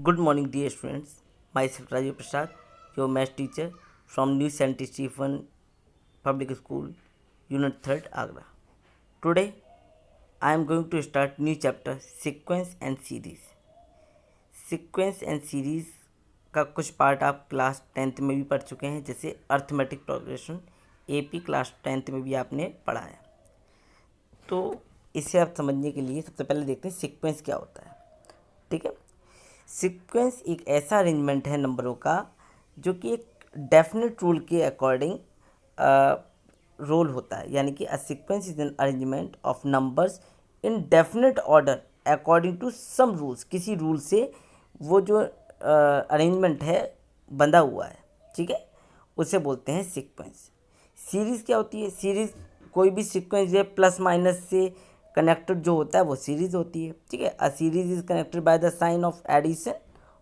Good morning, dear students. Myself Rajiv Prasad, your math teacher from New St. Stephen Public School, Unit 3rd, Agra. Today, I am going to start new chapter Sequence and Series. Sequence and Series का कुछ part आप class 10th में भी पढ़ चुके हैं, जैसे arithmetic progression AP class 10th में भी आपने पढ़ा है। तो इसे आप समझने के लिए सबसे पहले देखते हैं सीक्वेंस क्या होता है। ठीक है, सीक्वेंस एक ऐसा अरेंजमेंट है नंबरों का जो कि एक डेफिनेट रूल के अकॉर्डिंग रोल होता है, यानी कि a sequence is an arrangement of numbers in definite order according to some rules. किसी रूल से वो जो अरेंजमेंट है बंधा हुआ है, ठीक है, उसे बोलते हैं सीक्वेंस। सीरीज़ क्या होती है? सीरीज़ कोई भी सीक्वेंस जो है प्लस माइनस से कनेक्टेड जो होता है वो सीरीज़ होती है। ठीक है, a series is connected by the sign of addition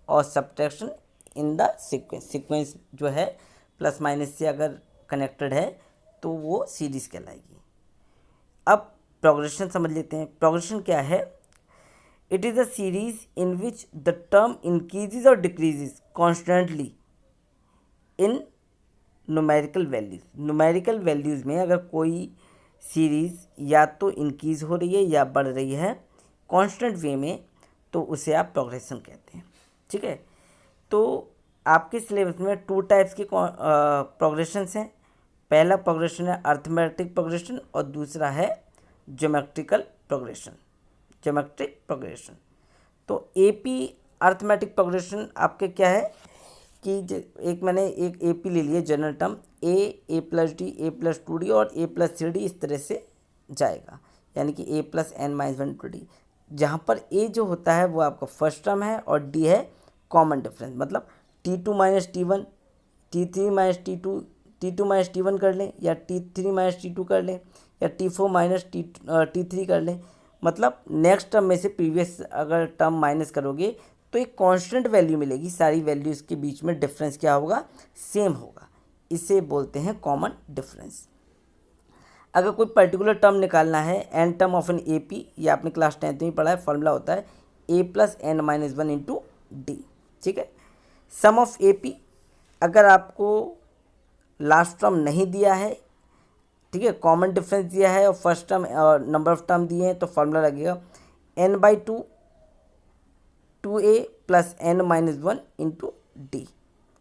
और subtraction in the sequence. Sequence जो है प्लस माइनस से अगर कनेक्टेड है तो वो सीरीज़ कहलाएगी। अब प्रोग्रेशन समझ लेते हैं। प्रोग्रेशन क्या है? It is a series in which the term increases और decreases constantly in numerical values. Numerical values में अगर कोई सीरीज़ या तो इंक्रीज हो रही है या बढ़ रही है कांस्टेंट वे में, तो उसे आप प्रोग्रेशन कहते हैं। ठीक है, तो आपके सिलेबस में 2 टाइप्स के प्रोग्रेशंस हैं। पहला प्रोग्रेशन है अर्थमेटिक प्रोग्रेशन और दूसरा है ज्योमेट्रिकल प्रोग्रेशन, ज्योमेट्रिक प्रोग्रेशन। तो एपी अर्थमेटिक प्रोग्रेशन आपके क्या है कि एक मैंने एक एपी ले लिया general term, A plus D, A plus 2d और ए प्लस 3d, इस तरह से जाएगा, यानी कि ए प्लस एन माइनस 1 2d, जहाँ पर ए जो होता है वो आपका फर्स्ट टर्म है और डी है कॉमन डिफरेंस। मतलब T2 minus T1, T3 minus T2, T2 minus T1 कर लें, या T3 माइनस T2 कर लें, या T4 माइनस T3 कर लें। मतलब नेक्स्ट टर्म में से प्रीवियस अगर टर्म माइनस करोगे तो एक कांस्टेंट वैल्यू मिलेगी, सारी वैल्यूज़ के बीच में डिफरेंस क्या होगा? सेम होगा। इसे बोलते हैं कॉमन डिफरेंस। अगर कोई पर्टिकुलर टर्म निकालना है, n term of an AP, ये आपने क्लास 10th में पढ़ा है, फॉर्मूला होता है A plus N minus 1 into D. ठीक है, सम ऑफ एपी, अगर आपको लास्ट टर्म नहीं दिया है, ठीक है, कॉमन डिफरेंस दिया है और फर्स्ट टर्म और नंबर ऑफ टर्म दिए हैं, तो फॉर्मूला लगेगा n/2 2a plus N minus 1 into D.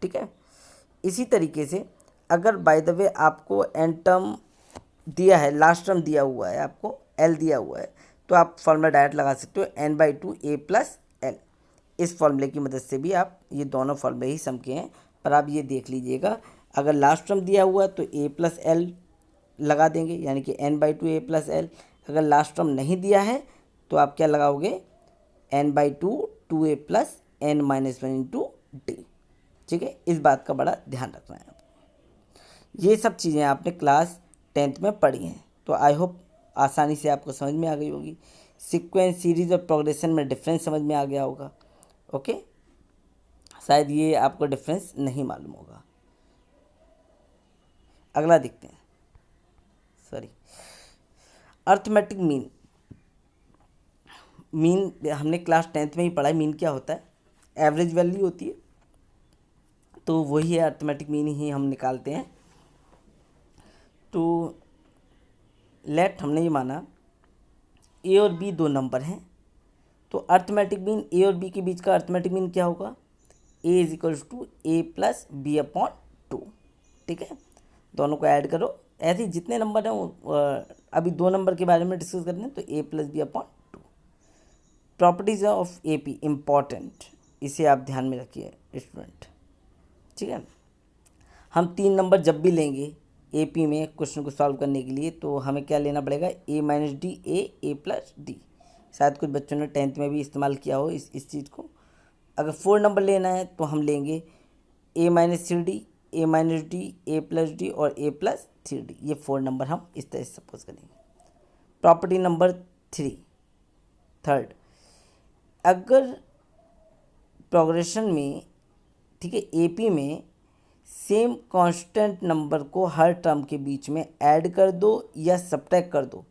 ठीक है, इसी तरीके से अगर बाय द वे आपको एन टर्म दिया है, लास्ट टर्म दिया हुआ है, आपको एल दिया हुआ है, तो आप फॉर्मूला डायरेक्ट लगा सकते हो n/2 a प्लस एल। इस फॉर्मूले की मदद से भी आप, ये दोनों फॉर्मूले ही सम के हैं, पर आप ये देख लीजिएगा, अगर लास्ट टर्म दिया हुआ है तो a प्लस एल लगा देंगे, यानी कि n/2 a प्लस एल। अगर लास्ट टर्म नहीं दिया है तो आप क्या लगाओगे? n/2 2a plus N minus 1 into D. ठीक है, इस बात का बड़ा ध्यान रखना है आपको। ये सब चीज़ें आपने क्लास 10th में पढ़ी हैं, तो आई होप आसानी से आपको समझ में आ गई होगी। सीक्वेंस, सीरीज और प्रोग्रेशन में डिफरेंस समझ में आ गया होगा। ओके, शायद ये आपको डिफरेंस नहीं मालूम होगा। अगला देखते हैं, सॉरी, अर्थमेटिक मीन। मीन हमने क्लास 10th में ही पढ़ा है। मीन क्या होता है? एवरेज वैल्यू होती है, तो वही है अर्थमेटिक मीन ही हम निकालते हैं। तो लेट हमने ये माना ए और बी 2 नंबर हैं, तो अर्थमेटिक मीन ए और बी के बीच का अर्थमेटिक मीन क्या होगा? A is equals to A plus B upon 2। ठीक है, दोनों को ऐड करो, ऐसे ही जितने नंबर हैं वो अभी 2 नंबर के बारे में डिस्कस करते हैं, तो A plus B upon 2। Properties of A P important, इसे आप ध्यान में रखिए स्टूडेंट। ठीक है, हम 3 नंबर जब भी लेंगे एपी में क्वेश्चन को सॉल्व करने के लिए, तो हमें क्या लेना पड़ेगा? A minus D A plus D. शायद कुछ बच्चों ने 10th में भी इस्तेमाल किया हो इस चीज़ को। अगर 4 नंबर लेना है तो हम लेंगे ए minus 3d, A minus D, A plus D और ए प्लस 3d। ये 4 नंबर हम इस तरह से सपोज करेंगे। प्रॉपर्टी नंबर 3, अगर प्रोग्रेशन में, ठीक है, एपी में सेम कांस्टेंट नंबर को हर टर्म के बीच में ऐड कर दो या सब्ट्रैक्ट कर दो,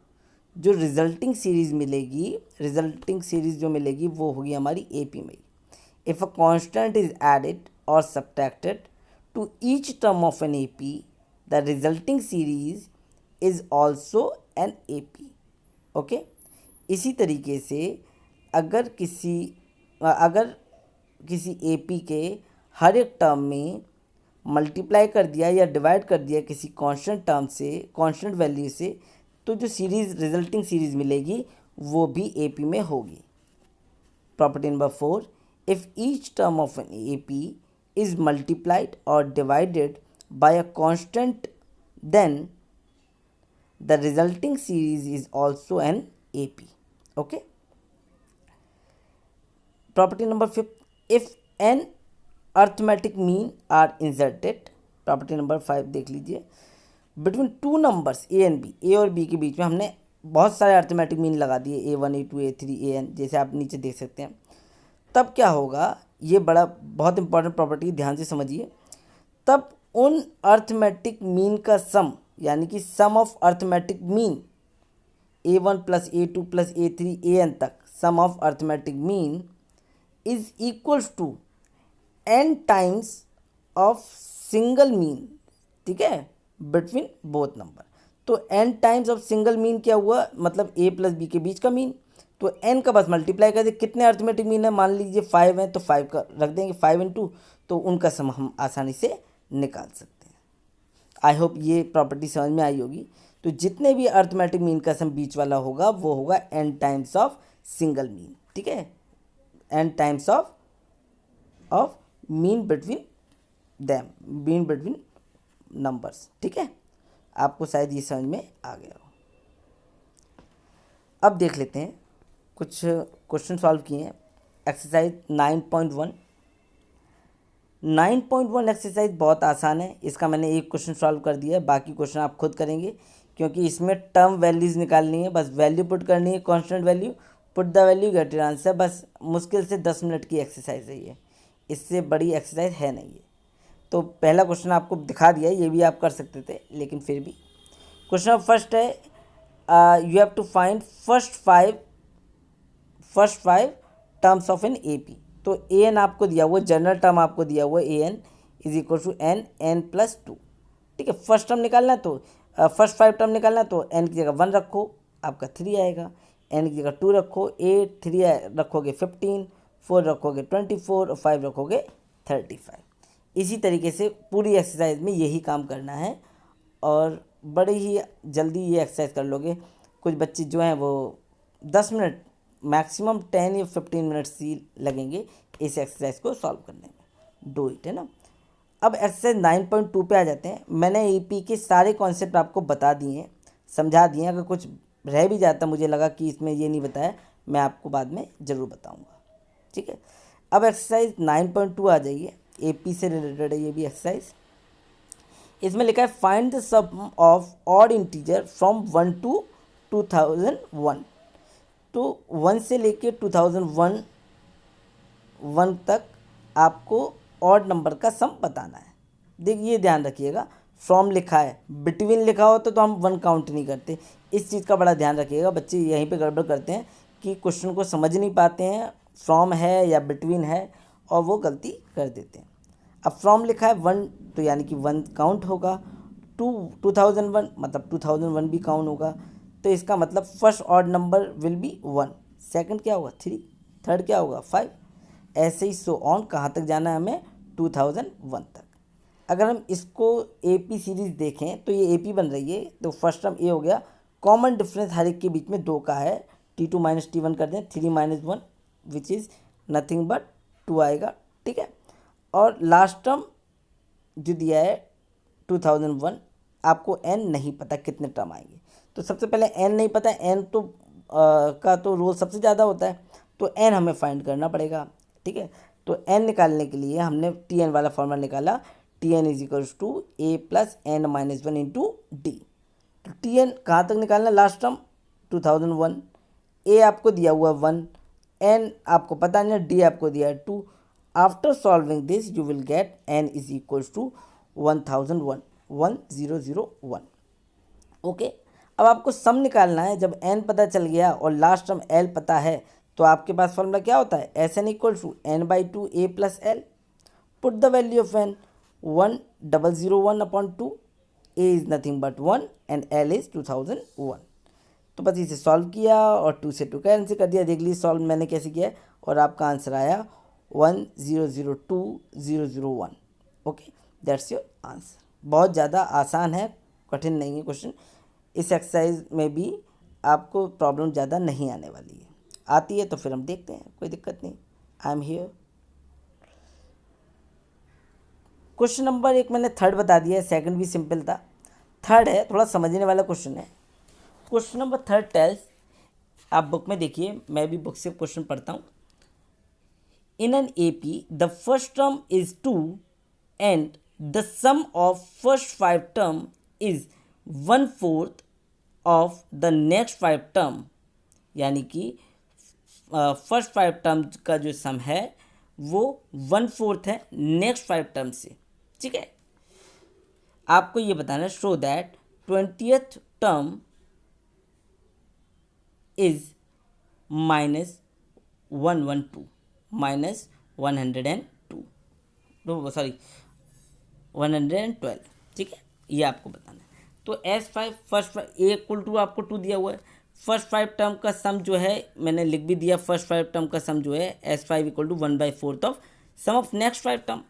जो रिजल्टिंग सीरीज़ मिलेगी, रिजल्टिंग सीरीज़ जो मिलेगी वो होगी हमारी एपी में। if a constant is added or subtracted to each term of an AP, the resulting series is also an AP. Okay इसी तरीके से अगर किसी AP के हर एक टर्म में मल्टीप्लाई कर दिया या डिवाइड कर दिया किसी कांस्टेंट टर्म से, कांस्टेंट वैल्यू से, तो जो सीरीज़ रिजल्टिंग सीरीज़ मिलेगी वो भी AP में होगी. Property number 4, if each term of an AP is multiplied or divided by a constant, then the resulting series is also an AP. Okay. Property number 5, if n arithmetic mean are inserted. Property number 5 देख लीजिए. Between two numbers A and B, A और B के बीच में हमने बहुत सारे arithmetic mean लगा दिए, A1 A2 A3 AN, जैसे आप नीचे देख सकते हैं. तब क्या होगा, ये बहुत इंपॉर्टेंट प्रॉपर्टी, ध्यान से समझिए. तब उन अर्थमेटिक मीन का सम, यानी कि sum of arithmetic mean A1 plus A2 plus A3 AN तक, sum of arithmetic mean is equals to n times of single mean. ठीक है, बिटवीन बोथ नंबर. तो n times of single mean क्या हुआ, मतलब a plus B के बीच का mean. तो n का बस मल्टीप्लाई कर दे. कितने अर्थमेटिक मीन है, मान लीजिए 5 है, तो 5 का रख देंगे 5 × 2, तो उनका सम हम आसानी से निकाल सकते हैं. आई होप ये प्रॉपर्टी समझ में आई होगी. तो जितने भी अर्थमेटिक मीन का सम बीच वाला होगा वो होगा n times of single mean. ठीक है, n times of mean between them, mean between numbers. ठीक है, आपको शायद ये समझ में आ गया हो. अब देख लेते हैं, कुछ क्वेश्चन सॉल्व किए हैं. एक्सरसाइज 9.1. 9.1 एक्सरसाइज बहुत आसान है. इसका मैंने एक क्वेश्चन सॉल्व कर दिया है, बाकी क्वेश्चन आप खुद करेंगे, क्योंकि इसमें टर्म वैल्यूज़ निकालनी है. बस वैल्यू पुट करनी है, constant value, put the value, get your answer. बस मुश्किल से 10 मिनट की एक्सरसाइज है ये, इससे बड़ी एक्सरसाइज है नहीं है. तो पहला क्वेश्चन आपको दिखा दिया, ये भी आप कर सकते थे, लेकिन फिर भी. क्वेश्चन फर्स्ट है, you have to find first five terms of an AP. तो AN आपको दिया हुआ, जनरल टर्म आपको दिया हुआ AN is equal to n plus 2. ठीक है, फर्स्ट टर्म निकालना है, तो फर्स्ट 5 टर्म निकालना है, तो n की जगह 1 रखो, आपका 3 आएगा. n की जगह 2 रखो, 8, 3 रखोगे 15, 4 रखोगे 24 और 5 रखोगे 35. इसी तरीके से पूरी एक्सरसाइज में यही काम करना है, और बड़े ही जल्दी ये एक्सरसाइज कर लोगे. कुछ बच्चे जो हैं वो 10 मिनट, मैक्सिमम 10 या 15 मिनट्स ही लगेंगे इस एक्सरसाइज को सॉल्व करने में. डू इट, है ना. अब एक्सरसाइज 9.2 पे आ जाते हैं. मैंने AP के सारे कॉन्सेप्ट आपको बता दिए हैं, समझा दिए हैं. अगर कुछ रह भी जाता, मुझे लगा कि इसमें ये नहीं बताया, मैं आपको बाद में ज़रूर बताऊँगा. ठीक है, अब एक्सरसाइज 9.2 आ जाइए. AP से रिलेटेड है ये भी एक्सरसाइज. इसमें लिखा है find the sum of odd integer from 1 to 2001. तो 1 से लेके 2001 तक आपको ऑड नंबर का सम बताना है. देखिए, ध्यान रखिएगा, फ्रॉम लिखा है, बिटवीन लिखा हो तो हम 1 काउंट नहीं करते. इस चीज़ का बड़ा ध्यान रखिएगा. बच्चे यहीं पे गड़बड़ करते हैं कि क्वेश्चन को समझ नहीं पाते हैं, फ्रॉम है या बिटवीन है, और वो गलती कर देते हैं. अब फ्रॉम लिखा है 1, तो यानी कि 1 काउंट होगा. 2001 मतलब 2001 भी काउंट होगा. तो इसका मतलब first odd number will be 1, second क्या होगा 3, थर्ड क्या होगा 5, ऐसे ही सो ऑन. कहाँ तक जाना है हमें, 2001 तक. अगर हम इसको AP सीरीज़ देखें तो ये AP बन रही है. तो फर्स्ट टर्म A हो गया. कॉमन डिफरेंस हर एक के बीच में 2 का है, T2 माइनस T1 कर दें, 3 minus 1 which is nothing but 2 आएगा. ठीक है, और लास्ट टर्म जो दिया है 2001, आपको n नहीं पता कितने टर्म आएंगे. तो सबसे पहले n नहीं पता, n तो का तो रोल सबसे ज़्यादा होता है, तो n हमें फाइंड करना पड़ेगा. ठीक है, तो n निकालने के लिए हमने Tn वाला फॉर्मूला निकाला. Tn is equals to A plus n minus 1 into D. तो Tn कहाँ तक निकालना, लास्ट टर्म 2001. A आपको दिया हुआ 1, n आपको पता नहीं, d आपको दिया है 2. After solving this you will get n is equals to 1001. Okay, अब आपको सम निकालना है. जब n पता चल गया और लास्ट टर्म l पता है, तो आपके पास फॉर्मूला क्या होता है, S N equal to N by two A plus L. Put the value of N 1001 upon two, A is nothing but 1 and L is 2001. तो बस इसे सॉल्व किया और 2 से 2 कैंसिल कर दिया. देख लीजिए सॉल्व मैंने कैसे किया है और आपका आंसर आया 1002,001. Okay, that's your answer. बहुत ज़्यादा आसान है, कठिन नहीं है क्वेश्चन. इस एक्सरसाइज में भी आपको प्रॉब्लम ज़्यादा नहीं आने वाली है. आती है तो फिर हम देखते हैं, कोई दिक्कत नहीं. I am here. Question number 1 मैंने थर्ड बता दिया है, सेकंड भी सिंपल था. थर्ड है थोड़ा समझने वाला क्वेश्चन है. क्वेश्चन नंबर थर्ड टेल्स, आप बुक में देखिए, मैं भी बुक से क्वेश्चन पढ़ता हूँ. In an AP the first term is 2 and the sum of first 5 term is 1/4 of the next 5 term. यानी कि फर्स्ट 5 टर्म का जो सम है वो 1/4 है नेक्स्ट 5 टर्म से. ठीक है, आपको ये बताना है show that 20th term is -112 112. ठीक है, ये आपको बताना है. तो S5 first A equal to आपको 2 दिया हुआ है. फर्स्ट 5 टर्म का सम जो है मैंने लिख भी दिया. फर्स्ट 5 टर्म का सम जो है S5 equal to 1/4 of sum of next 5 term.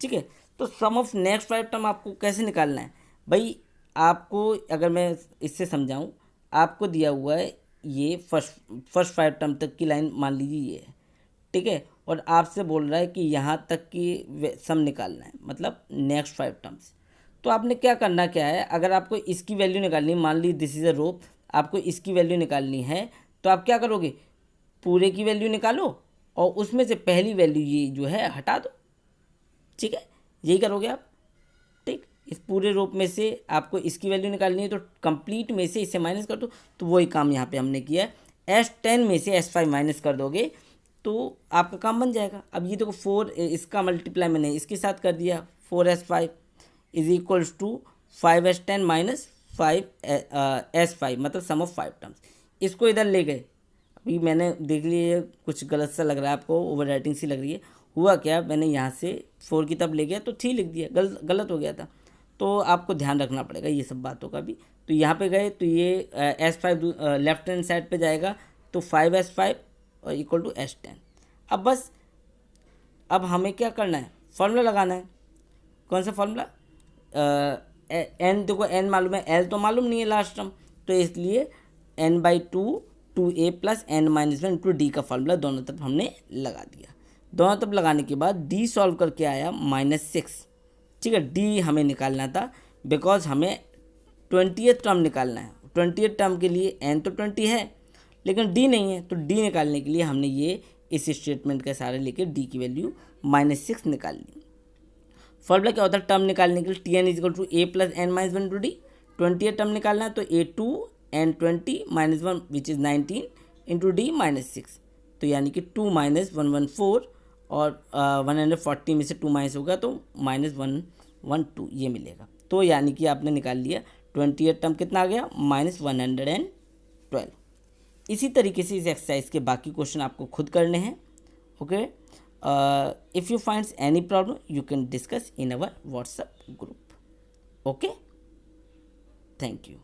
ठीक है, तो सम ऑफ नेक्स्ट 5 टर्म आपको कैसे निकालना है भाई. आपको अगर मैं इससे समझाऊं, आपको दिया हुआ है ये फर्स्ट 5 टर्म तक की लाइन मान लीजिए ये है. ठीक है, और आपसे बोल रहा है कि यहाँ तक की सम निकालना है, मतलब नेक्स्ट 5 टर्म्स. तो आपने क्या करना क्या है, अगर आपको इसकी वैल्यू निकालनी है, मान ली दिस इज़ अ रो, आपको इसकी वैल्यू निकालनी है, तो आप क्या करोगे, पूरे की वैल्यू निकालो और उसमें से पहली वैल्यू ये जो है हटा दो. ठीक है, यही करोगे आप. ठीक, इस पूरे रूप में से आपको इसकी वैल्यू निकालनी है तो कंप्लीट में से इसे माइनस कर दो. तो वही काम यहाँ पे हमने किया है. S10 में से S5 माइनस कर दोगे तो आपका काम बन जाएगा. अब ये देखो 4 इसका मल्टीप्लाई मैंने इसके साथ कर दिया. 4S5 is equals to 5S10 minus 5S5 मतलब सम ऑफ 5 टर्म्स. इसको इधर ले गए. अभी मैंने देख लिया कुछ गलत सा लग रहा है आपको, ओवर राइटिंग सी लग रही है. हुआ क्या, मैंने यहाँ से 4 की तब ले गया तो 3 लिख दिया, गलत हो गया था. तो आपको ध्यान रखना पड़ेगा ये सब बातों का भी. तो यहाँ पे गए तो ये S5 लेफ्ट हैंड साइड पे जाएगा तो 5S5 और इक्वल टू S10. अब बस अब हमें क्या करना है, फॉर्मूला लगाना है. कौन सा फॉर्मूला, एन देखो एन मालूम है, एल तो मालूम नहीं है लास्ट टर्म, तो इसलिए n/2 2a plus n-1 into D का फॉर्मूला दोनों तरफ हमने लगा दिया. दोनों तरफ लगाने के बाद डी सॉल्व करके आया -6. ठीक है, डी हमें निकालना था बिकॉज हमें 20th टर्म निकालना है. 20th टर्म के लिए एन तो 20 है लेकिन डी नहीं है, तो डी निकालने के लिए हमने ये इस स्टेटमेंट के सहारे लेके डी की वैल्यू -6 निकाल ली. फॉर्मूला क्या होता है टर्म निकालने के लिए, Tn is equal to A plus n-1 into D. 20th term निकालना है तो A2 n20 -1 which is 19 into D -6. तो यानी कि 2 - 114 और 140 में से 2 माइनस होगा तो -112 ये मिलेगा. तो यानी कि आपने निकाल लिया 20th टर्म कितना आ गया -112. इसी तरीके से इस एक्सरसाइज के बाकी क्वेश्चन आपको खुद करने हैं. Okay, if you finds any problem you can discuss in our WhatsApp group. Okay, thank you.